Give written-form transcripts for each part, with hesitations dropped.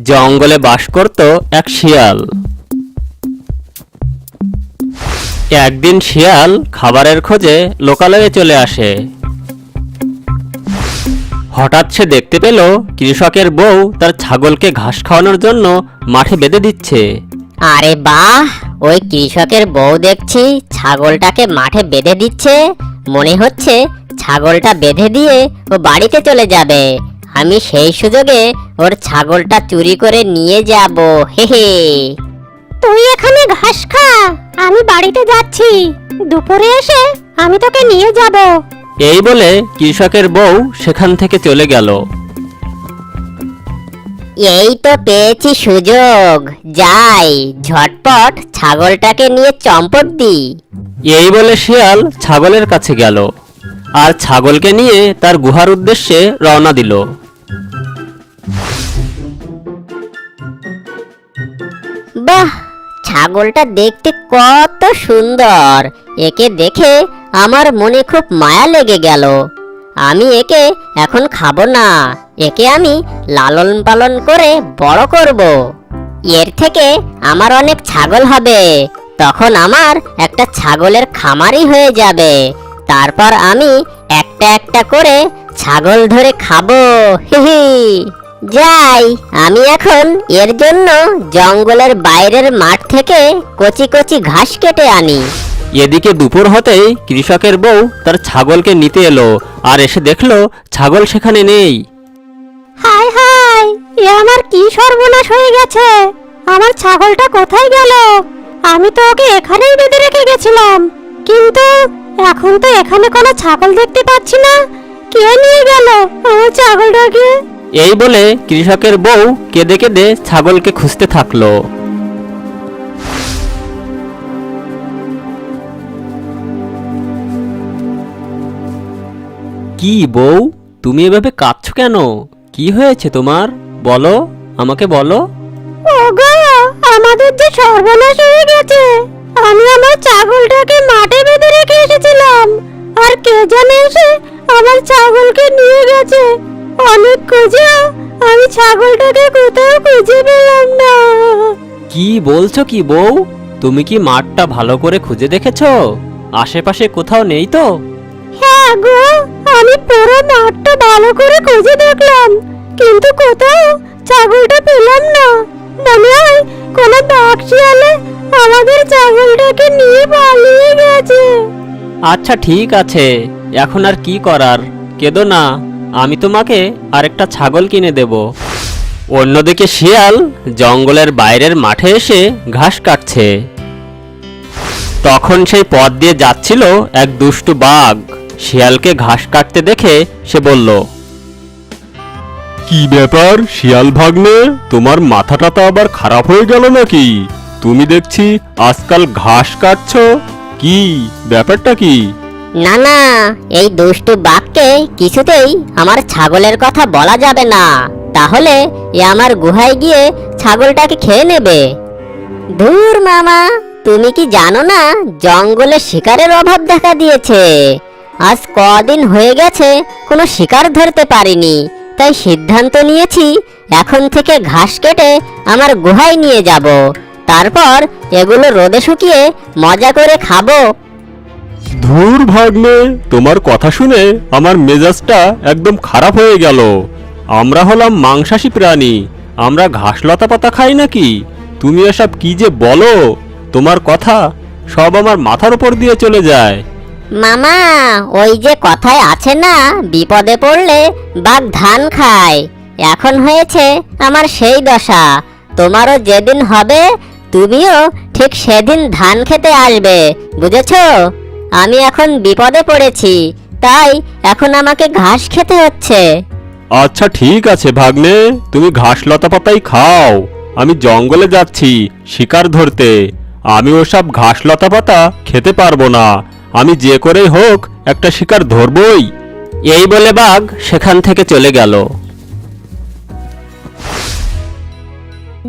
জঙ্গলে বাস করত এক শিয়াল। একদিন শিয়াল খাবারের খোঁজে লোকালয়ে চলে আসে। হঠাৎ সে দেখতে পেল কৃষকের বউ তার ছাগলকে ঘাস খাওয়ানোর জন্য মাঠে বেঁধে দিচ্ছে। আরে বাহ, ওই কৃষকের বউ দেখছি ছাগলটাকে মাঠে বেঁধে দিচ্ছে। মনে হচ্ছে ছাগলটা বেঁধে দিয়ে ও বাড়িতে চলে যাবে। আমি সেই সুযোগে ওর ছাগলটা চুরি করে নিয়ে যাব। হে হে। তুই এখানে ঘাস খা, আমি বাড়িতে যাচ্ছি। দুপুরে এসে আমি তোকে নিয়ে যাব। এই বলে কৃষকের বউ সেখান থেকে চলে গেল। এই তো পেয়েছি সুযোগ, যাই ঝটপট ছাগলটাকে নিয়ে চম্পট দিই। এই বলে শিয়াল ছাগলের কাছে গেল আর ছাগলকে নিয়ে তার গুহার উদ্দেশ্যে রওনা দিল। বাহ, ছাগলটা দেখতে কত সুন্দর। একে দেখে আমার মনে খুব মায়া লেগে গেল। আমি একে এখন খাবো না, একে আমি লালন পালন করে বড় করব। এর থেকে আমার অনেক ছাগল হবে, তখন আমার একটা ছাগলের খামারই হয়ে যাবে। তারপর আমি একটা একটা করে ছাগল ধরে খাবো। হি হি। যাই, আমি এখন এর জন্য জঙ্গলের বাইরের মাঠ থেকে কচি কচি ঘাস কেটে আনি। এদিকে দুপুর হতেই কৃষকের বউ তার ছাগলকে নিতে এলো আর এসে দেখলো ছাগল সেখানে নেই। হায় হায়, এ আমার কি সর্বনাশ হয়ে গেছে! আমার ছাগলটা কোথায় গেল? আমি তো ওকে এখানেই বেঁধে রেখে গেছিলাম, কিন্তু এখন তো এখানে কোনো ছাগল দেখতে পাচ্ছি না। কে নিয়ে গেল আমার ছাগলটাকে? এই বলে কৃষকের বউ কেঁদে কেঁদে ছাগলকে খুঁজতে থাকলো। কি বউ, তুমি এভাবে কাঁদছো কেন? কি হয়েছে তোমার? বলো, আমাকে বলো। ওগো, আমাদের যে সর্বনাশ হয়ে গেছে! আমি আমার ছাগলটাকে মাঠে বেঁধে রেখে এসেছিলাম, আর কে জানে এসে আমার ছাগলকে নিয়ে গেছে। অনেক খুঁজেও আমি ছাগলটাকে কোথাও খুঁজে পেলাম না। কি বলছো কি বউ? তুমি কি মাঠটা ভালো করে খুঁজে দেখেছো? আশেপাশে কোথাও নেই তো? হ্যাঁ গো, আমি পুরো মাঠটা ভালো করে খুঁজে দেখলাম, কিন্তু কোথাও ছাগলটা পেলাম না। মনে হয় কোনো বাঘ শিয়ালে আমাদের ছাগলটাকে নিয়ে পালিয়ে গেছে। আচ্ছা ঠিক আছে, এখন আর কি করার, কেঁদো না, আমি তোমাকে আরেকটা ছাগল কিনে দেব। অন্যদিকে শিয়াল জঙ্গলের বাইরের মাঠে এসে ঘাস কাটছে। তখন সেই পথ দিয়ে যাচ্ছিল এক দুষ্টু বাঘ। শিয়ালকে ঘাস কাটতে দেখে সে বলল, কি ব্যাপার শিয়াল ভাগ্নে, তোমার মাথাটা তো আবার খারাপ হয়ে গেল নাকি? তুমি দেখছি আজকাল ঘাস কাটছো, কি ব্যাপারটা কি? না না, এই দুষ্টু বাঘকে কিছুতেই আমার ছাগলের কথা বলা যাবে না, তাহলে এ আমার গুহায় গিয়ে ছাগলটাকে খেয়ে নেবে। ধুর মামা, তুমি কি জানো না জঙ্গলে শিকারের অভাব দেখা দিয়েছে। আজ কদিন হয়ে গেছে কোনো শিকার ধরতে পারিনি, তাই সিদ্ধান্ত নিয়েছি এখন থেকে ঘাস কেটে আমার গুহায় নিয়ে যাব, তারপর এগুলো রোদে শুকিয়ে মজা করে খাবো। ধুর ভাগ্নে, তোমার কথা শুনে আমার মেজাজটা একদম খারাপ হয়ে গেল। আমরা হলাম মাংসাশী প্রাণী, আমরা ঘাস লতা পাতা খাই নাকি? তুমি এসব কি যে বলো, তোমার কথা সব আমার মাথার উপর দিয়ে চলে যায়। মামা, ওই যে কথায় আছে না, বিপদে পড়লে বাঘ ধান খায়। এখন হয়েছে আমার সেই দশা। তোমারও যেদিন হবে তুমিও ঠিক সেদিন ধান খেতে আসবে, বুঝেছো? আমি এখন বিপদে পড়েছি, তাই এখন আমাকে ঘাস খেতে হচ্ছে। আচ্ছা ঠিক আছে ভাগ্নে, তুমি ঘাস লতা পাতাই খাও। আমি জঙ্গলে যাচ্ছি শিকার ধরতে, আমি ওসব ঘাস লতা পাতা খেতে পারবো না। আমি যে করেই হোক একটা শিকার ধরবই। এই বলে বাঘ সেখান থেকে চলে গেল।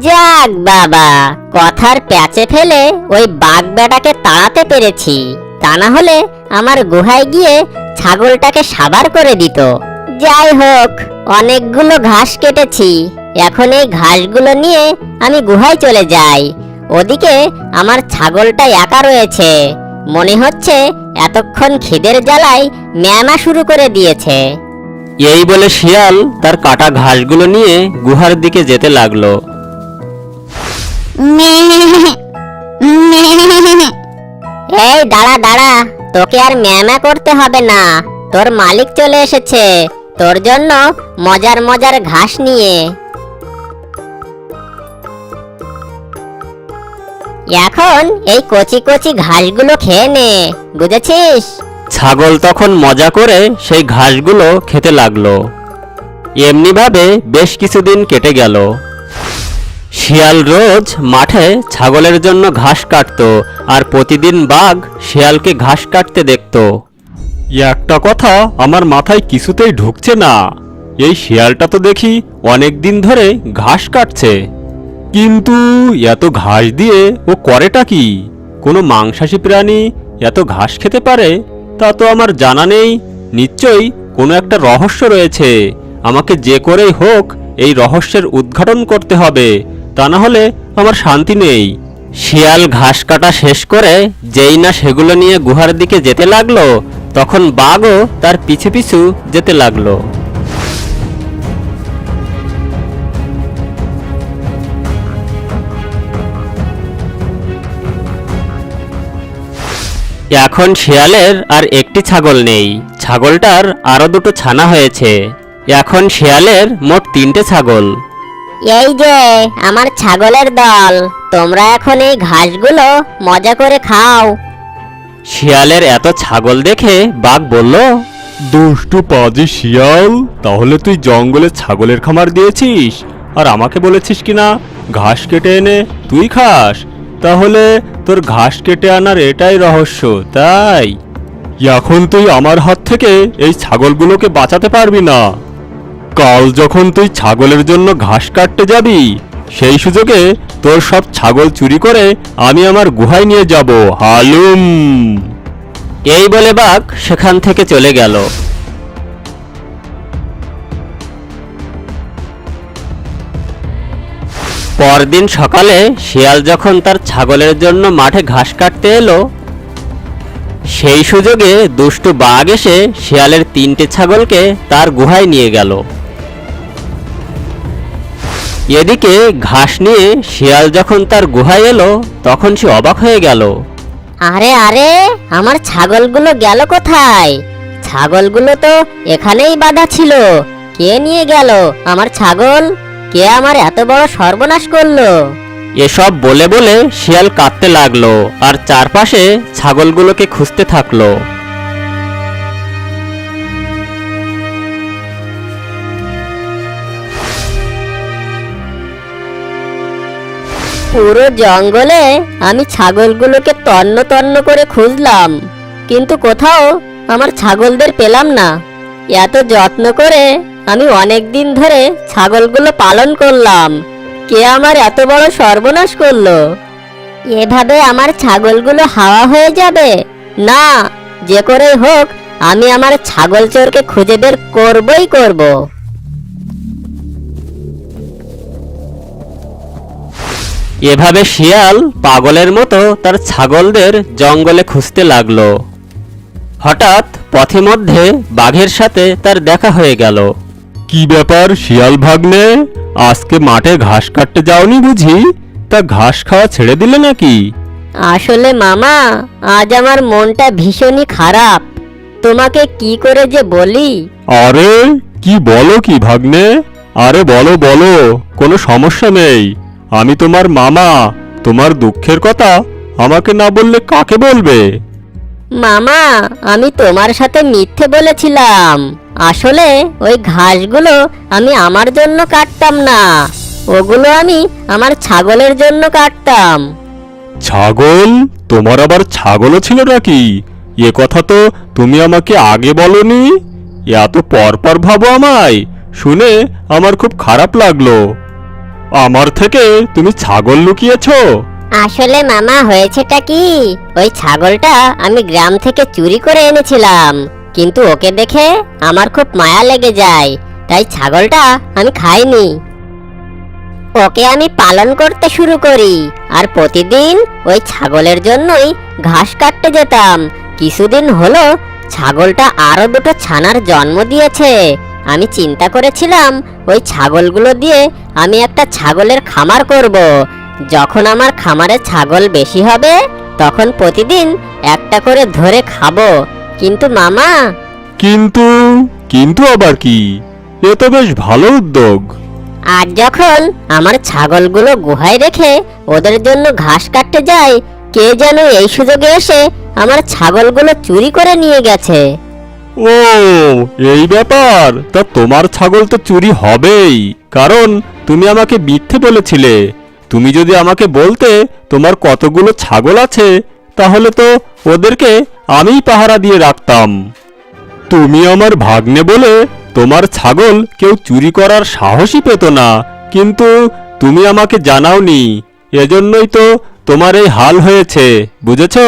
যাক বাবা, কথার প্যাচে ফেলে ওই বাঘ বেটাকে তাড়াতে পেরেছি, তা না হলে আমার গুহায় গিয়ে ছাগলটাকে সাবার করে দিত। যাই হোক, অনেকগুলো ঘাস কেটেছি, এখন এই ঘাসগুলো নিয়ে আমি গুহায় চলে যাই। ওদিকে আমার ছাগলটা একা রয়েছে, মনে হচ্ছে এতক্ষণ খিদের জ্বালায় ম্যামা শুরু করে দিয়েছে। এই বলে শিয়াল তার কাটা ঘাসগুলো নিয়ে গুহার দিকে যেতে লাগলো। এই দাঁড়া দাঁড়া, তোকে আর ম্যামা করতে হবে না, তোর মালিক চলে এসেছে তোর জন্য মজার মজার ঘাস নিয়ে। এখন এই কচি কচি ঘাসগুলো খেয়ে নে, বুঝেছিস? ছাগল তখন মজা করে সেই ঘাসগুলো খেতে লাগলো। এমনিভাবে বেশ কিছুদিন কেটে গেল। শিয়াল রোজ মাঠে ছাগলের জন্য ঘাস কাটতো, আর প্রতিদিন বাঘ শিয়ালকে ঘাস কাটতে দেখতো। একটা কথা আমার মাথায় কিছুতেই ঢুকছে না, এই শিয়ালটা তো দেখি অনেক দিন ধরে ঘাস কাটছে, কিন্তু এত ঘাস দিয়ে ও করেটা কি? কোনো মাংসাশী প্রাণী এত ঘাস খেতে পারে তা তো আমার জানা নেই। নিশ্চয়ই কোনো একটা রহস্য রয়েছে, আমাকে যে করেই হোক এই রহস্যের উদ্ঘাটন করতে হবে, তা না হলে আমার শান্তি নেই। শিয়াল ঘাস কাটা শেষ করে যেই না সেগুলো নিয়ে গুহার দিকে যেতে লাগলো, তখন বাঘও তার পিছু পিছু যেতে লাগলো। এখন শিয়ালের আর একটি ছাগল নেই, ছাগলটার আরো দুটো ছানা হয়েছে। এখন শিয়ালের মোট 3টে ছাগল। এই যে আমার ছাগলের দল, তোমরা এখন এই ঘাসগুলো মজা করে খাও। শিয়ালের এত ছাগল দেখে বাঘ বলল, দুষ্টু পাজি শিয়াল, তাহলে তুই জঙ্গলে ছাগলের খামার দিয়েছিস আর আমাকে বলেছিস কিনা ঘাস কেটে এনে তুই খাস? তাহলে তোর ঘাস কেটে আনার এটাই রহস্য, তাই? এখন তুই আমার হাত থেকে এই ছাগলগুলোকে বাঁচাতে পারবি না। কাল যখন তুই ছাগলের জন্য ঘাস কাটতে যাবি, সেই সুযোগে তোর সব ছাগল চুরি করে আমি আমার গুহায় নিয়ে যাব, হালুম। এই বলে বাঘ সেখান থেকে চলে গেল। পরদিন সকালে শিয়াল যখন তার ছাগলের জন্য মাঠে ঘাস কাটতে এলো, সেই সুযোগে দুষ্টু বাঘ এসে শিয়ালের 3টে ছাগলকে তার গুহায় নিয়ে গেল। এদিকে ঘাস নিয়ে শিয়াল যখন তার গুহায় এলো, তখন সে অবাক হয়ে গেল। আরে আরে, আমার ছাগলগুলো গেল কোথায়? ছাগলগুলো তো এখানেই বাঁধা ছিল, কে নিয়ে গেল আমার ছাগল? কে আমার এত বড় সর্বনাশ করলো? এসব বলে বলে শিয়াল কাঁদতে লাগলো আর চারপাশে ছাগলগুলোকে খুঁজতে থাকলো। পুরো জঙ্গলে আমি ছাগলগুলোকে তন্ন তন্ন করে খুঁজলাম, কিন্তু কোথাও আমার ছাগলদের পেলাম না। এত যত্ন করে আমি অনেক দিন ধরে ছাগলগুলো পালন করলাম, কে আমার এত বড় সর্বনাশ করলো? এভাবে আমার ছাগলগুলো হাওয়া হয়ে যাবে না, যে করেই হোক আমি আমার ছাগল চোরকে খুঁজে বের করবই করব। এভাবে শিয়াল পাগলের মতো তার ছাগলদের জঙ্গলে খুঁজতে লাগলো। হঠাৎ পথে মধ্যে বাঘের সাথে তার দেখা হয়ে গেল। কি ব্যাপার শিয়াল ভাগ্নে, আজকে মাঠে ঘাস কাটতে যাওনি বুঝি? তা ঘাস খাওয়া ছেড়ে দিলে নাকি? আসলে মামা, আজ আমার মনটা ভীষণই খারাপ, তোমাকে কি করে যে বলি। আরে কি বলো কি ভাগ্নে? আরে বলো বলো, কোনো সমস্যা নেই, আমি তোমার মামা, তোমার দুঃখের কথা আমাকে না বললে কাকে বলবে? মামা, আমি তোমার সাথে মিথ্যে বলেছিলাম, আসলে ওই ঘাসগুলো আমি আমার জন্য কাটতাম না, ওগুলো আমি আমার ছাগলের জন্য কাটতাম। ছাগল? তোমার আবার ছাগলও ছিল নাকি? এ কথা তো তুমি আমাকে আগে বলনি। এত পরপর ভাবো আমায়, শুনে আমার খুব খারাপ লাগলো। আমার থেকে তুমি ছাগল লুকিয়েছো? আসলে মামা, হয়েছেটা কি, ওই ছাগলটা আমি গ্রাম থেকে চুরি করে এনেছিলাম, কিন্তু ওকে দেখে আমার খুব মায়া লেগে যায়, তাই ছাগলটা আমি খাইনি। ওকে আমি পালন করতে শুরু করি আর প্রতিদিন ওই ছাগলের জন্যই ঘাস কাটতে যেতাম। কিছুদিন হলো ছাগলটা আরো দুটো ছানার জন্ম দিয়েছে। আমি চিন্তা করেছিলাম ওই ছাগলগুলো দিয়ে আমি একটা ছাগলের খামার করব। যখন আমার খামারে ছাগল বেশি হবে তখন প্রতিদিন একটা করে ধরে খাবো। কিন্তু মামা, কিন্তু কিন্তু আবার কি? এ তো বেশ ভালো উদ্যোগ। আজ যখন আমার ছাগলগুলো গুহায় রেখে ওদের জন্য ঘাস কাটতে যাই, কে যেন এই সুযোগে এসে আমার ছাগলগুলো চুরি করে নিয়ে গেছে। ও, এই ব্যাপার। তা তোমার ছাগল তো চুরি হবেই, কারণ তুমি আমাকে মিথ্যে বলেছিলে। তুমি যদি আমাকে বলতে তোমার কতগুলো ছাগল আছে, তাহলে তো ওদেরকে আমিই পাহারা দিয়ে রাখতাম। তুমি আমার ভাগ্নে বলে তোমার ছাগল কেউ চুরি করার সাহসই পেত না, কিন্তু তুমি আমাকে জানাওনি। এজন্যই তো তোমার এই হাল হয়েছে, বুঝেছো?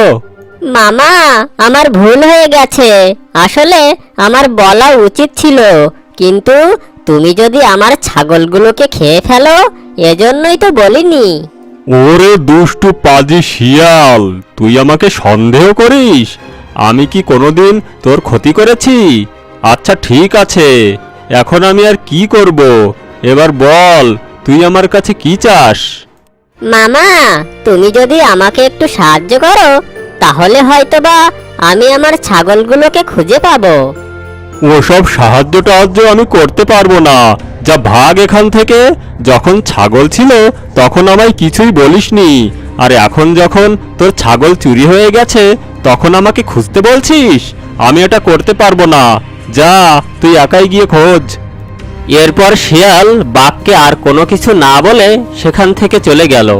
মামা, আমার ভুল হয়ে গেছে। আসলে আমার বলা উচিত ছিল, কিন্তু তুমি যদি আমার ছাগলগুলোকে খেয়ে ফেলো এজন্যই তো বলিনি। ওরে দুষ্টু পাজি শিয়াল, তুই আমাকে সন্দেহ করিস? আমি কি কোনোদিন তোর ক্ষতি করেছি? আচ্ছা ঠিক আছে, এখন আমি আর কি করব? এবার বল, তুই আমার কাছে কি চাস? মামা, তুমি যদি আমাকে একটু সাহায্য করো তাহলে হয়তোবা আমি আমার ছাগলগুলোকে খুঁজে পাবো। ওসব সাহায্য টাহায্য আমি করতে পারবো না। যা ভাগ এখান থেকে। যখন ছাগল ছিল তখন আমায় কিছুই বলিসনি, আর এখন যখন তোর ছাগল চুরি হয়ে গেছে তখন আমাকে খুঁজতে বলছিস? আমি এটা করতে পারবো না। যা, তুই একাই গিয়ে খোঁজ। এরপর শিয়াল বাঘকে আর কোনো কিছু না বলে সেখান থেকে চলে গেল।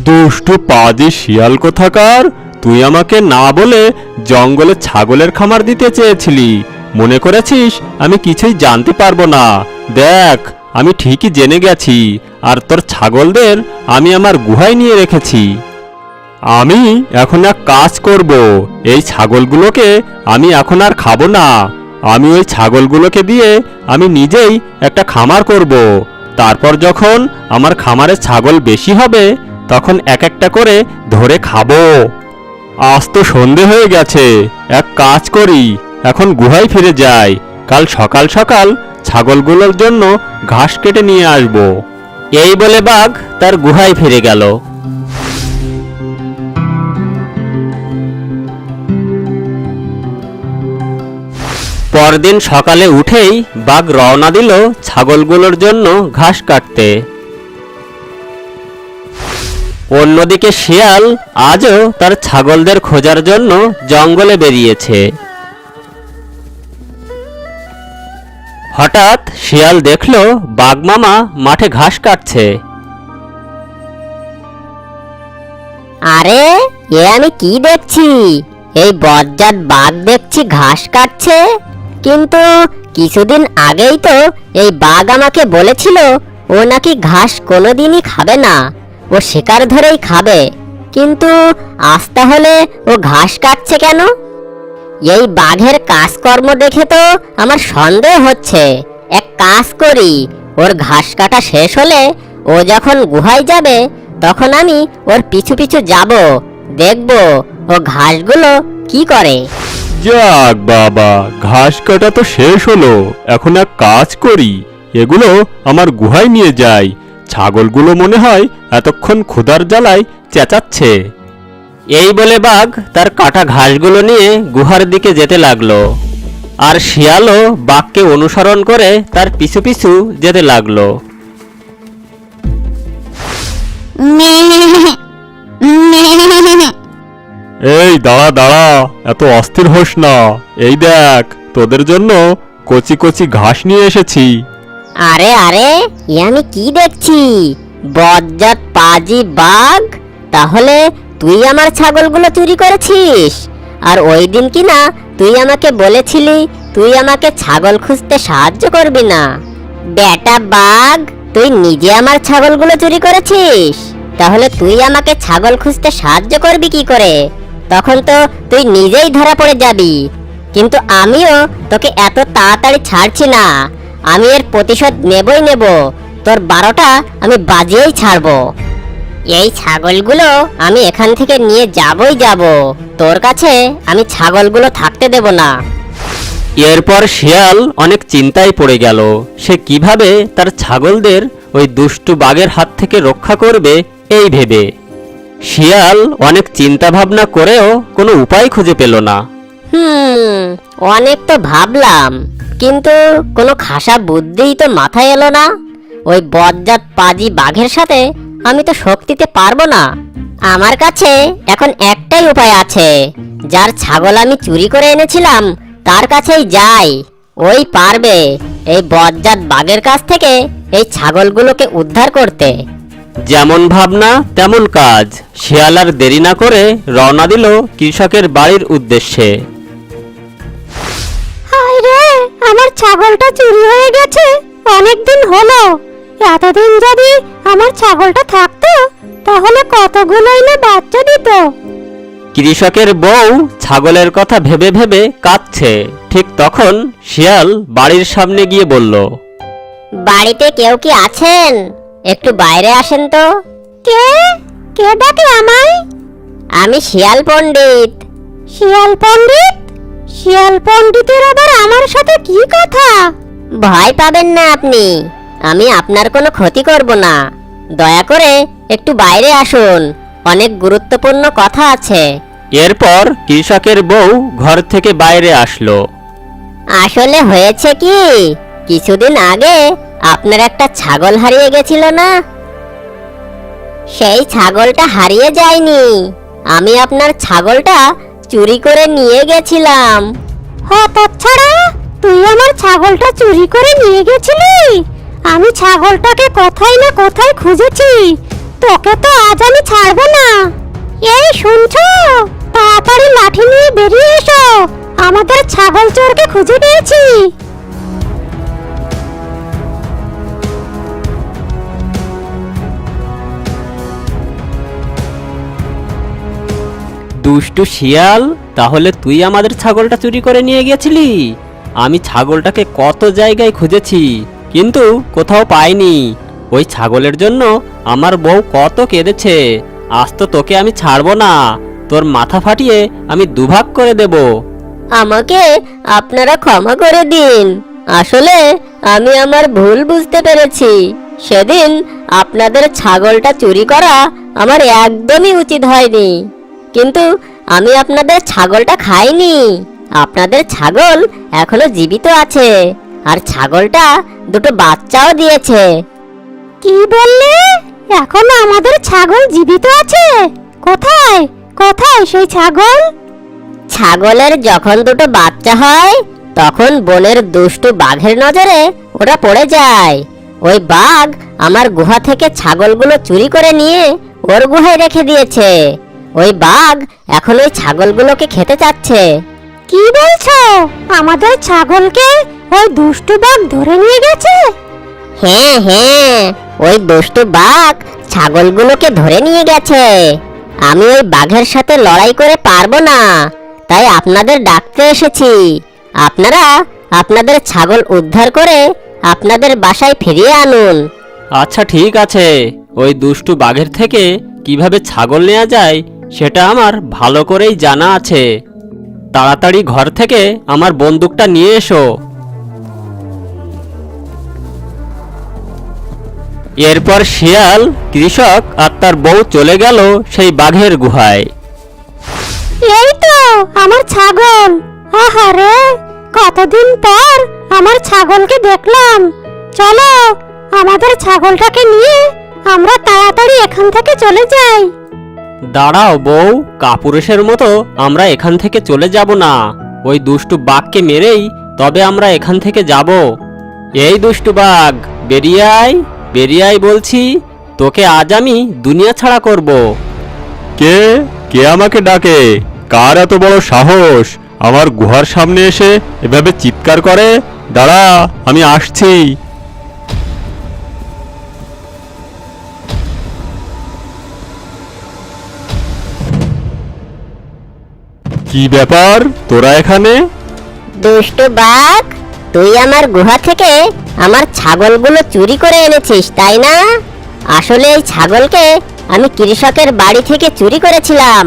দুষ্টু পাজি শিয়াল কোথাকার, তুই আমাকে না বলে জঙ্গলে ছাগলের খামার দিতে চেয়েছিলি। মনে করেছিস আমি কিছুই জানতে পারবো না? দেখ, আমি ঠিকই জেনে গেছি, আর তোর ছাগলদের আমি আমার গুহায় নিয়ে রেখেছি। আমি এখন এক কাজ করব, এই ছাগলগুলোকে আমি এখন আর খাবো না। আমি ওই ছাগলগুলোকে দিয়ে আমি নিজেই একটা খামার করব। তারপর যখন আমার খামারে ছাগল বেশি হবে তখন এক একটা করে ধরে খাবো। আজ তো সন্ধে হয়ে গেছে, এক কাজ করি, এখন গুহায় ফিরে যাই। কাল সকাল সকাল ছাগলগুলোর জন্য ঘাস কেটে নিয়ে আসব। এই বলে বাঘ তার গুহায় ফিরে গেল। পরদিন সকালে উঠেই বাঘ রওনা দিল ছাগলগুলোর জন্য ঘাস কাটতে। অন্যদিকে শিয়াল আজও তার ছাগলদের খোঁজার জন্য জঙ্গলে বেরিয়েছে। হঠাৎ শিয়াল দেখল বাঘ মামা মাঠে ঘাস কাটছে। আরে, এ আমি কি দেখছি? এই বজ্জাত বাঘ দেখছি ঘাস কাটছে। কিন্তু কিছুদিন আগেই তো এই বাঘ আমাকে বলেছিল ও নাকি ঘাস কোনোদিনই খাবে না, ও শিকার ধরেই খাবে। কিন্তু আজ তাহলে ও ঘাস কাটছে কেন? এই বাঘের কাজকর্ম দেখে তো আমার সন্দেহ হচ্ছে। এক কাজ করি, ওর ঘাস কাটা শেষ হলে ও যখন গুহায় যাবে তখন আমি ওর পিছু পিছু যাব, দেখব ও ঘাসগুলো কি করে। যাক বাবা, ঘাস কাটা তো শেষ হলো। এখন এক কাজ করি, এগুলো আমার গুহায় নিয়ে যাই। ছাগলগুলো মনে হয় এতক্ষণ ক্ষুধার জ্বালায় চেঁচাচ্ছে। এই বলে বাঘ তার কাটা ঘাসগুলো নিয়ে গুহার দিকে যেতে লাগলো, আর শিয়ালও বাঘকে অনুসরণ করে তার পিছু পিছু যেতে লাগলো। এই দাঁড়া দাঁড়া, এত অস্থির হোস না। এই দেখ, তোদের জন্য কচি কচি ঘাস নিয়ে এসেছি। আরে আরে, এ আমি কি দেখছি? বজ্জাত পাজি বাঘ, তাহলে তুই আমার ছাগলগুলো চুরি করেছিস? আর ওই দিন কি না তুই আমাকে বলেছিলি তুই আমাকে ছাগল খুঁজতে সাহায্য করবি না? বেটা বাঘ, তুই নিজে আমার ছাগলগুলো চুরি করেছিস? তাহলে তুই আমাকে ছাগল খুঁজতে সাহায্য করবি কি করে? তখন তো তুই নিজেই ধরা পড়ে যাবি। কিন্তু আমিও তোকে এত তাড়াতাড়ি ছাড়ছি না। আমি এর প্রতিশোধ নেবই নেব। তোর 12টা আমি বাজিয়েই ছাড়বো। এই ছাগলগুলো আমি এখান থেকে নিয়ে যাবই যাব। তোর কাছে আমি ছাগলগুলো থাকতে দেব না। এরপর শিয়াল অনেক চিন্তায় পড়ে গেল। সে কিভাবে তার ছাগলদের ওই দুষ্টু বাঘের হাত থেকে রক্ষা করবে এই ভেবে। শিয়াল অনেক চিন্তা ভাবনা করেও কোনো উপায় খুঁজে পেল না। অনেক তো ভাবলাম, কিন্তু কোনো খাসা বুদ্ধিই তো মাথায় এলো না। ওই বজ্জাত পাজি বাঘের সাথে আমি তো শক্তিতে পারবো না। আমার কাছে এখন একটাই উপায় আছে। যার ছাগল আমি চুরি করে এনেছিলাম তার কাছেই যাই। ওই পারবে এই বজ্জাত বাঘের কাছ থেকে এই ছাগলগুলোকে উদ্ধার করতে। যেমন ভাবনা তেমন কাজ। শিয়াল আর দেরি না করে রওনা দিল কৃষকের বাড়ির উদ্দেশ্যে। হায় রে, আমার ছাগলটা চুরি হয়ে গেছে। অনেক দিন হলো। এতদিন যদি আমার ছাগলটা থাকতো তাহলে কতগুলোই না বাচ্চা দিত। কৃষকের বউ ছাগলের কথা ভেবে ভেবে কাঁদছে। ঠিক তখন শিয়াল বাড়ির সামনে গিয়ে বলল, বাড়িতে কেউ কি আছেন? একটু বাইরে আসেন তো। কে কে ডাকে আমায়? আমি শিয়াল পণ্ডিত। শিয়াল পণ্ডিত? শিয়াল পণ্ডিতের আবার আমার সাথে কি কথা? ভয় পাবেন না আপনি, আমি আপনার কোনো ক্ষতি করব না। দয়া করে একটু বাইরে আসুন, অনেক গুরুত্বপূর্ণ কথা আছে। এরপর কৃষকের বউ ঘর থেকে বাইরে আসলো। আসলে হয়েছে কি, কিছুদিন আগে আপনার একটা ছাগল হারিয়ে গেছিল না? সেই ছাগলটা হারিয়ে যায়নি, আমি আপনার ছাগলটা চুরি করে নিয়ে গেছিলাম। হতচ্ছাড়া, তুই আমার ছাগলটা চুরি করে নিয়ে গেছিলি? আমি ছাগলটাকে কোথায় না কোথায় খুঁজেছি। তোকে তো আজ আমি ছাড়বো না। এই শুনছো? তাড়াতাড়ি লাঠি নিয়ে বেরিয়ে এসো, আমাদের ছাগল চোরকে খুঁজে পেয়েছি। দুষ্টু শিয়াল, তাহলে তুই আমাদের ছাগলটা চুরি করে নিয়ে গেছিলি? আমি ছাগলটাকে কত জায়গায় খুঁজেছি কিন্তু কোথাও পাইনি। ওই ছাগলের জন্য আমার বউ কত কেঁদেছে। আজ তো তোকে আমি ছাড়বো না, তোর মাথা ফাটিয়ে আমি দুভাগ করে দেব। আমাকে আপনারা ক্ষমা করে দিন। আসলে আমি আমার ভুল বুঝতে পেরেছি। সেদিন আপনাদের ছাগলটা চুরি করা আমার একদমই উচিত হয়নি। কিন্তু আমি আপনাদের ছাগলটা খাইনি। আপনাদের ছাগল এখনো জীবিত আছে, আর ছাগলটা দুটো বাচ্চাও দিয়েছে। কি বললে? এখনো আমাদের ছাগল জীবিত আছে? কোথায় কোথায় সেই ছাগল? ছাগলের যখন দুটো বাচ্চা হয় তখন বনের দুষ্টু বাঘের নজরে ওরা পড়ে যায়। ওই বাঘ আমার গুহা থেকে ছাগলগুলো চুরি করে নিয়ে ওর গুহায় রেখে দিয়েছে। ওই বাঘ এখন ওই ছাগলগুলোকে খেতে চাচ্ছে। কি বলছো? আমাদের ছাগলকে ওই দুষ্টু বাঘ ধরে নিয়ে গেছে? হ্যাঁ হ্যাঁ, ওই দুষ্টু বাঘ ছাগলগুলোকে ধরে নিয়ে গেছে। আমি ওই বাঘের সাথে লড়াই করে পারবো না, তাই আপনাদের ডাকতে এসেছি। আপনারা আপনাদের ছাগল উদ্ধার করে আপনাদের বাসায় ফিরিয়ে আনুন। আচ্ছা ঠিক আছে, ওই দুষ্টু বাঘের থেকে কিভাবে ছাগল নেওয়া যায় সেটা আমার ভালো করেই জানা আছে। তাড়াতাড়ি ঘর থেকে আমার বন্দুকটা নিয়ে এসো। এরপর শিয়াল, কৃষক আর তার বউ চলে গেল সেই বাঘের গুহায়। এই তো আমার ছাগল। আহারে, কতদিন পর আমার ছাগলকে দেখলাম। চলো আমাদের ছাগলটাকে নিয়ে আমরা তাড়াতাড়ি এখান থেকে চলে যাই। দাঁড়াও বউ, কাপুরুষের মতো আমরা এখান থেকে চলে যাব না। ওই দুষ্টু বাঘকে মেরেই তবে আমরা এখান থেকে যাব। এই দুষ্টু বাঘ, বেরিয়ে আয়, বেরিয়ে আয় বলছি। তোকে আজ আমি দুনিয়া ছাড়া করব। কে কে আমাকে ডাকে? কার এত বড় সাহস আমার গুহার সামনে এসে এভাবে চিৎকার করে? দাঁড়া, আমি আসছি। কি ব্যাপার, তোরা এখানে? দুষ্টু বাঘ, তুই আমার গুহা থেকে আমার ছাগলগুলো চুরি করে এনেছিস তাই না? আসলে এই ছাগলকে আমি কৃষকের বাড়ি থেকে চুরি করেছিলাম।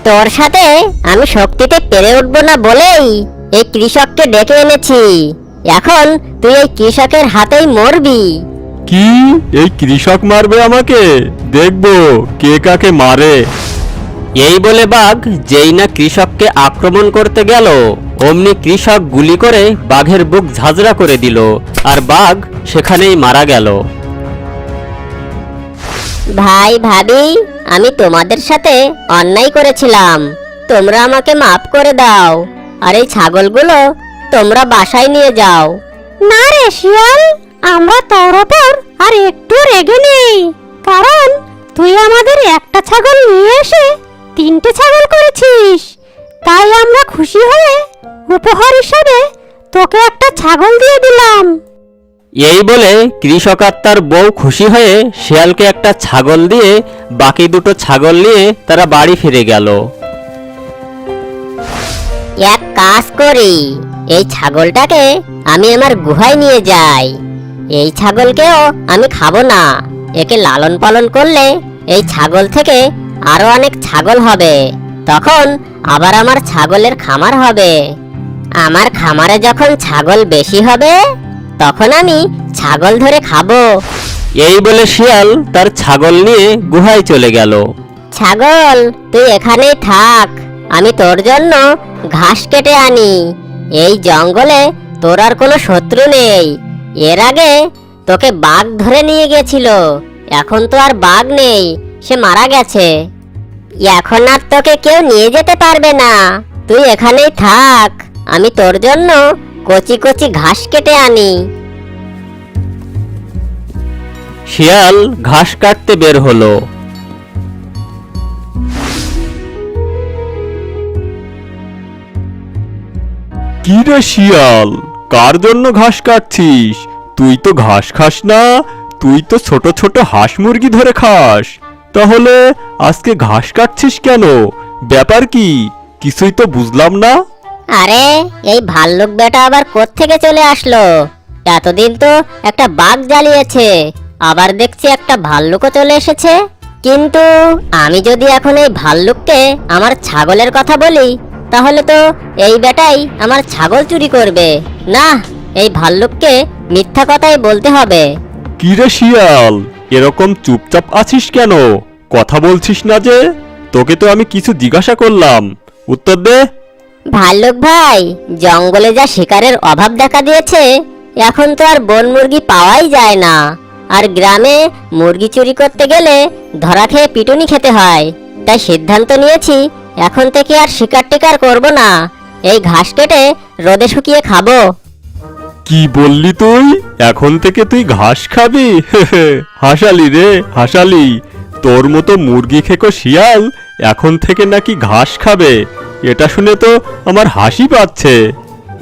তোর সাথে আমি শক্তিতে পেরে উঠবো না বলেই এই কৃষককে ডেকে এনেছি। এখন তুই এই কৃষকের হাতেই মরবি। কি, এই কৃষক মারবে আমাকে? দেখবো কে কাকে মারে। এই বলে বাঘ যেই না কৃষককে আক্রমণ করতে গেল, অমনি কৃষক গুলি করে বাঘের বুক ঝাঁঝরা করে দিল, আর বাঘ সেখানেই মারা গেল। ভাই ভাবি, আমি তোমাদের সাথে অন্যায় করেছিলাম, তোমরা আমাকে মাফ করে দাও। আর এই ছাগলগুলো তোমরা বাসায় নিয়ে যাও। না রে শিয়াল, আমরা তোর ওপর আর একটু রেগে নেই, কারণ তুই আমাদের একটা ছাগল নিয়ে এসে 3টে ছাগল করেছিস। তাই আমরা খুশি হয়ে উপহার হিসাবে তোকে একটা ছাগল দিয়ে দিলাম। এই বলে কৃষক আর তার বউ খুশি হয়ে শিয়ালকে একটা ছাগল দিয়ে বাকি দুটো ছাগল নিয়ে তারা বাড়ি ফিরে গেল। এক কাজ করি, এই ছাগলটাকে আমি আমার গুহায় নিয়ে যাই। এই ছাগলকেও আমি খাবো না, একে লালন পালন করলে এই ছাগল থেকে আরো অনেক ছাগল হবে, তখন আবার আমার ছাগলের খামার হবে। আমার খামারে যখন ছাগল বেশি হবে তখন আমি ছাগল ধরে খাবো। এই বলে শিয়াল তার ছাগল নিয়ে গুহায় চলে গেল। ছাগল, তুই এখানেই থাক, আমি তোর জন্য ঘাস কেটে আনি। এই জঙ্গলে তোর আর কোনো শত্রু নেই। এর আগে তোকে বাঘ ধরে নিয়ে গেছিল, এখন তো আর বাঘ নেই, সে মারা গেছে। এখন আর তোকে কেউ নিয়ে যেতে পারবে না, তুই এখানেই থাক, আমি তোর জন্য কচি কচি ঘাস কেটে আনি। শিয়াল ঘাস কাটতে বের হলো। কি রে শিয়াল, কার জন্য ঘাস কাটছিস? তুই তো ঘাস খাস না, তুই তো ছোট ছোট হাঁস মুরগি ধরে খাস। তাহলে আজকে ঘাস কাটছিস কেন? ব্যাপার কি? কিছুই তো বুঝলাম না। আরে, এই ভাল্লুক বেটা আবার কোত্থেকে চলে আসলো? এতদিন তো একটা বাঘ জ্বালিয়েছে, আবার দেখছি একটা ভাল্লুকও চলে এসেছে। কিন্তু আমি যদি এখন এই ভাল্লুককে আমার ছাগলের কথা বলি, তাহলে তো এই বেটাই আমার ছাগল চুরি করবে। না, এই ভাল্লুককে মিথ্যা কথাই বলতে হবে। কি রে শিয়াল, এরকম চুপচাপ আছিস কেন? কথা বলছিস না যে? তোকে তো আমি কিছু জিজ্ঞাসা করলাম, উত্তর দে। ভাল্লুক ভাই, জঙ্গলে যা শিকারের অভাব দেখা দিয়েছে, এখন তো আর বন মুরগি পাওয়াই যায় না। আর গ্রামে মুরগি চুরি করতে গেলে ধরা খেয়ে পিটুনি খেতে হয়। তাই সিদ্ধান্ত নিয়েছি এখন থেকে আর শিকার টিকার করব না, এই ঘাস কেটে রোদে শুকিয়ে খাবো। কি বললি তুই? এখন থেকে তুই ঘাস খাবি? হাসালি রে, হাসালি। তোর মতো মুরগি খেকো শিয়াল এখন থেকে নাকি ঘাস খাবে, এটা শুনে তো আমার হাসি পাচ্ছে।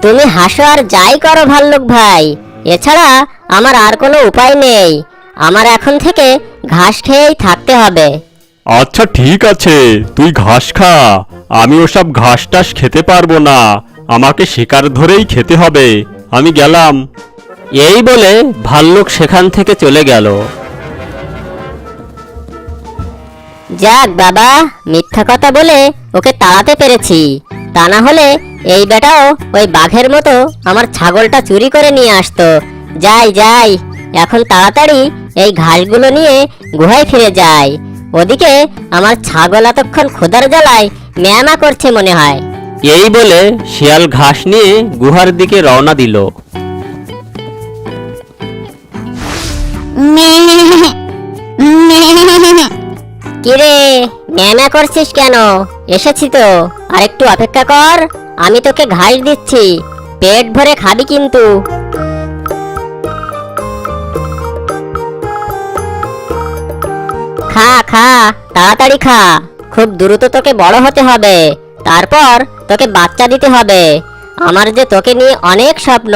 তুমি হাসো আর যাই করো ভাল্লুক ভাই, এছাড়া আমার আর কোনো উপায় নেই। আমার এখন থেকে ঘাস খেয়েই থাকতে হবে। আচ্ছা ঠিক আছে, তুই ঘাস খা, আমি ওসব ঘাস টাস খেতে পারবো না, আমাকে শিকার ধরেই খেতে হবে। আমি গেলাম। এই বলে ভাল্লুক সেখান থেকে চলে গেল। যাক বাবা, মিথ্যা কথা বলে ওকে তাড়াতে পেরেছি, তা না হলে এই বেটাও ওই বাঘের মতো আমার ছাগলটা চুরি করে নিয়ে আসতো। যাই যাই, এখন তাড়াতাড়ি এই ঘাসগুলো নিয়ে গুহায় ফিরে যাই। ওদিকে আমার ছাগল এতক্ষণ ক্ষুধার জ্বালায় ম্যামা করছে মনে হয়। এই বলে শিয়াল ঘাস নিয়ে গুহার দিকে রওনা দিল। কিরে, ম্যামা করছিস কেন? এসেছি তো, আর একটু অপেক্ষা কর, আমি তোকে ঘাস দিচ্ছি, পেট ভরে খাবি কিন্তু। খা খা, তাড়াতাড়ি খা, খুব দ্রুত তোকে বড় হতে হবে, তারপর তোকে বাচ্চা দিতে হবে। আমার যে তোকে নিয়ে অনেক স্বপ্ন।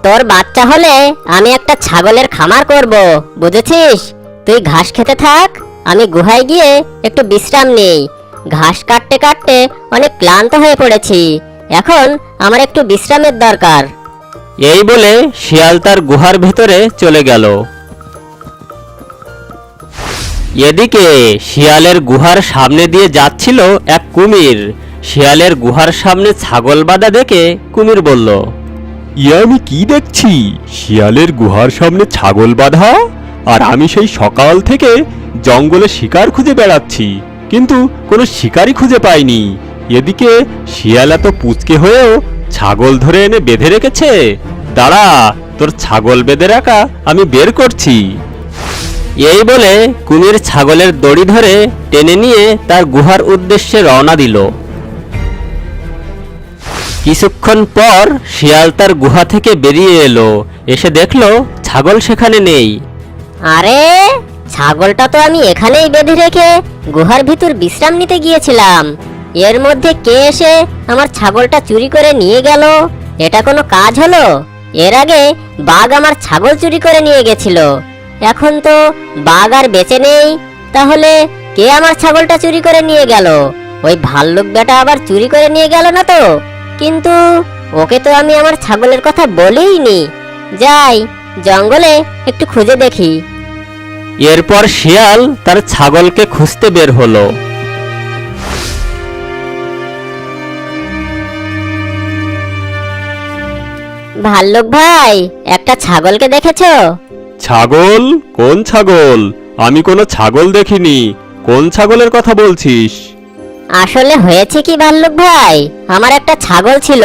তোর বাচ্চা হলে আমি একটা ছাগলের খামার করব, বুঝেছিস? তুই ঘাস খেতে থাক, আমি গুহায় গিয়ে একটু বিশ্রাম নেই। ঘাস কাটতে কাটতে অনেক ক্লান্ত হয়ে পড়েছি, এখন আমার একটু বিশ্রামের দরকার। এই বলে শিয়াল তার গুহার ভেতরে চলে গেল। এদিকে শিয়ালের গুহার সামনে দিয়ে যাচ্ছিল এক কুমির। শিয়ালের গুহার সামনে ছাগল বাঁধা দেখে কুমির বলল, ইয়ে আমি কি দেখছি, শিয়ালের গুহার সামনে ছাগল বাঁধা, আর আমি সেই সকাল থেকে জঙ্গলে শিকার খুঁজে বেড়াচ্ছি, কিন্তু কোনো শিকারই খুঁজে পাইনি। এদিকে শিয়াল এত পুচকে হয়েও ছাগল ধরে এনে বেঁধে রেখেছে। দাঁড়া, তোর ছাগল বেঁধে রাখা আমি বের করছি। এই বলে কুমির ছাগলের দড়ি ধরে টেনে নিয়ে তার গুহার উদ্দেশ্যে রওনা দিল। কিছুক্ষণ পর শিয়াল তার গুহা থেকে বেরিয়ে এলো, এসে দেখলো ছাগল সেখানে নেই। আরে, ছাগলটা তো আমি এখানেই বেঁধে রেখে গুহার ভিতর বিশ্রাম নিতে গিয়েছিলাম। এর মধ্যে কে এসে আমার ছাগলটা চুরি করে নিয়ে গেল? এটা কোনো কাজ হলো? এর আগে বাঘ আমার ছাগল চুরি করে নিয়ে গেছিল, এখন তো বাঘ আর বেঁচে নেই। তাহলে কে আমার ছাগলটা চুরি করে নিয়ে গেল? ওই ভাল্লুক বেটা আবার চুরি করে নিয়ে গেল না তো? কিন্তু ওকে তো আমি আমার ছাগলের কথা বলিনি। যাই, জঙ্গলে একটু খুঁজে দেখি। এরপর শিয়াল তার ছাগলকে খুঁজতে বের হলো। ভাল্লুক ভাই, একটা ছাগলকে দেখেছো? ছাগল? কোন ছাগল? আমি কোনো ছাগল দেখিনি। কোন ছাগলের কথা বলছিস? আসলে হয়েছে কি ভাল্লুক ভাই, আমার একটা ছাগল ছিল,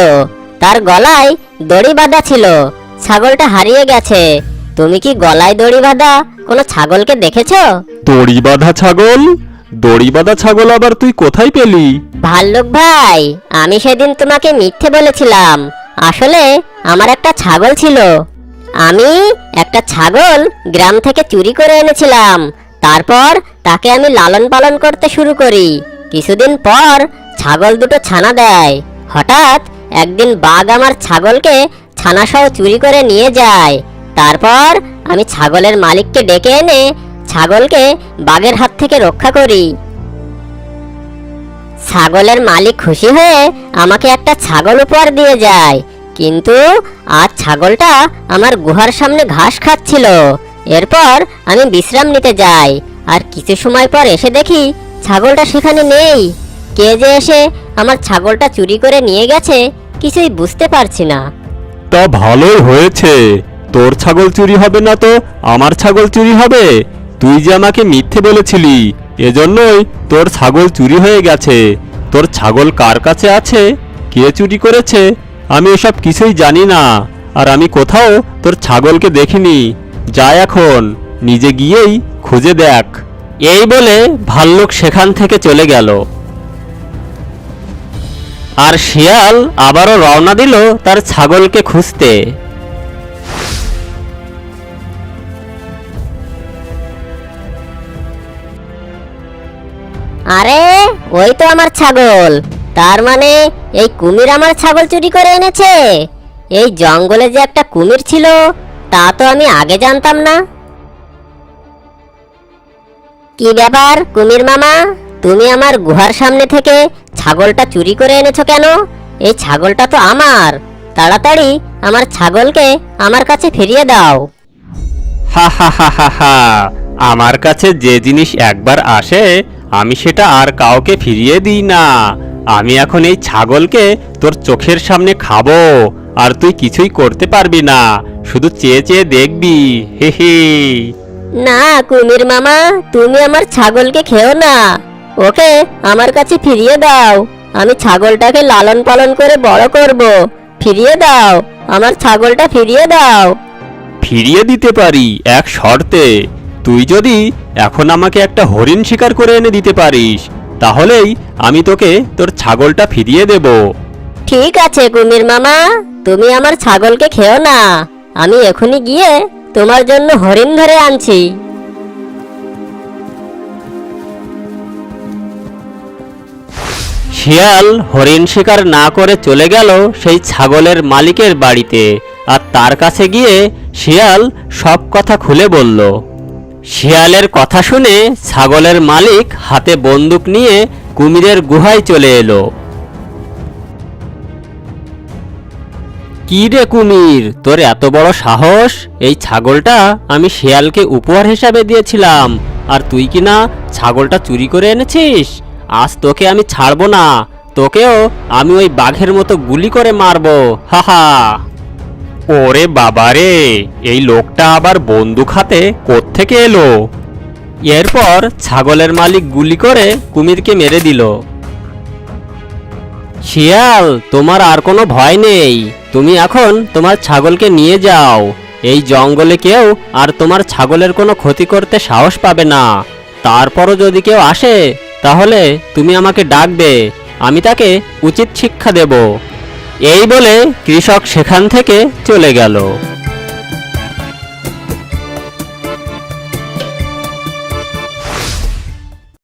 তার গলায় দড়ি বাঁধা ছিল। ছাগলটা হারিয়ে গেছে। তুমি কি গলায় দড়ি বাঁধা কোনো ছাগলকে দেখেছো? দড়ি বাঁধা ছাগল? দড়ি বাঁধা ছাগল আবার তুই কোথায় পেলি? ভাল্লুক ভাই, আমি সেদিন তোমাকে মিথ্যে বলেছিলাম। আসলে আমার একটা ছাগল ছিল। আমি একটা ছাগল গ্রাম থেকে চুরি করে এনেছিলাম। তারপর তাকে আমি লালন পালন করতে শুরু করি। কিছুদিন পর ছাগল দুটো ছানা দেয়। হঠাৎ একদিন বাঘ আমার ছাগলকে ছানাসহ চুরি করে নিয়ে যায়। তারপর আমি ছাগলের মালিককে ডেকে এনে ছাগলকে বাঘের হাত থেকে রক্ষা করি। ছাগলের মালিক খুশি হয়ে আমাকে একটা ছাগল উপহার দিয়ে যায়, কিন্তু আজ ছাগলটা আমার গুহার সামনে ঘাস খাচ্ছিল। এরপর আমি বিশ্রাম নিতে যাই, আর কিছু সময় পর এসে দেখি ছাগলটা সেখানে নেই। কে যে এসে আমার ছাগলটা চুরি করে নিয়ে গেছে কিছুই বুঝতে পারছি না। তা ভালোই হয়েছে, তোর ছাগল চুরি হবে না তো আমার ছাগল চুরি হবে। তুই যে আমাকে মিথ্যে বলেছিলি, এজন্যই তোর ছাগল চুরি হয়ে গেছে। তোর ছাগল কার কাছে আছে, কে চুরি করেছে, আমি এসব কিছুই জানি না, আর আমি কোথাও তোর ছাগলকে দেখিনি। যা এখন নিজে গিয়েই খুঁজে দেখ। এই বলে ভাল্লুক সেখান থেকে চলে গেল। আর শিয়াল আবারও রওনা দিল তার ছাগলকে খুঁজতে। আরে, ওই তো আমার ছাগল। তার মানে এই কুমির আমার ছাগল চুরি করে এনেছে। এই জঙ্গলে যে একটা কুমির ছিল তা তো আমি আগে জানতাম না। কি ব্যাপার কুমির মামা, তুমি আমার গুহার সামনে থেকে ছাগলটা চুরি করে এনেছো কেন? এই ছাগলটা তো আমার। তাড়াতাড়ি আমার ছাগলকে আমার কাছে ফিরিয়ে দাও। হা হা হা হা হা, আমার কাছে যে জিনিস একবার আসে আমি সেটা আর কাউকে ফিরিয়ে দিই না। আমি এখন এই ছাগলকে তোর চোখের সামনে খাবো, আর তুই কিছুই করতে পারবি না, শুধু চেয়ে চেয়ে দেখবি। হে হে। না কুমির মামা, তুমি আমার ছাগলকে খেও না। ওকে আমার কাছে ফিরিয়ে দাও। আমি ছাগলটাকে লালন পালন করে বড় করব। ফিরিয়ে দাও, আমার ছাগলটা ফিরিয়ে দাও। ফিরিয়ে দিতে পারি এক শর্তে। তুই যদি এখন আমাকে একটা হরিণ শিকার করে এনে দিতে পারিস, তাহলেই আমি তোকে তোর ছাগলটা ফিরিয়ে দেব। ঠিক আছে কুমির মামা, তুমি আমার ছাগলকে খেও না। আমি এখনই গিয়ে তোমার জন্য হরিণ ধরে আনছি। শিয়াল হরিণ শিকার না করে চলে গেল সেই ছাগলের মালিকের বাড়িতে, আর তার কাছে গিয়ে শিয়াল সব কথা খুলে বলল। শিয়ালের কথা শুনে ছাগলের মালিক হাতে বন্দুক নিয়ে কুমিরের গুহায় চলে এলো। কি রে কুমির, তোর এত বড় সাহস! এই ছাগলটা আমি শিয়ালকে উপহার হিসাবে দিয়েছিলাম, আর তুই কিনা ছাগলটা চুরি করে এনেছিস। আজ তোকে আমি ছাড়বো না, তোকেও আমি ওই বাঘের মতো গুলি করে মারবো। হাহা। ওরে বাবারে, এই লোকটা আবার বন্দুক হাতে কোত্থেকে এলো? এরপর ছাগলের মালিক গুলি করে কুমিরকে মেরে দিল। শিয়াল, তোমার আর কোনো ভয় নেই, তুমি এখন তোমার ছাগলকে নিয়ে যাও। এই জঙ্গলে কেউ আর তোমার ছাগলের কোনো ক্ষতি করতে সাহস পাবে না। তারপরও যদি কেউ আসে তাহলে তুমি আমাকে ডাকবে, আমি তাকে উচিত শিক্ষা দেব। এই বলে কৃষক সেখান থেকে চলে গেল।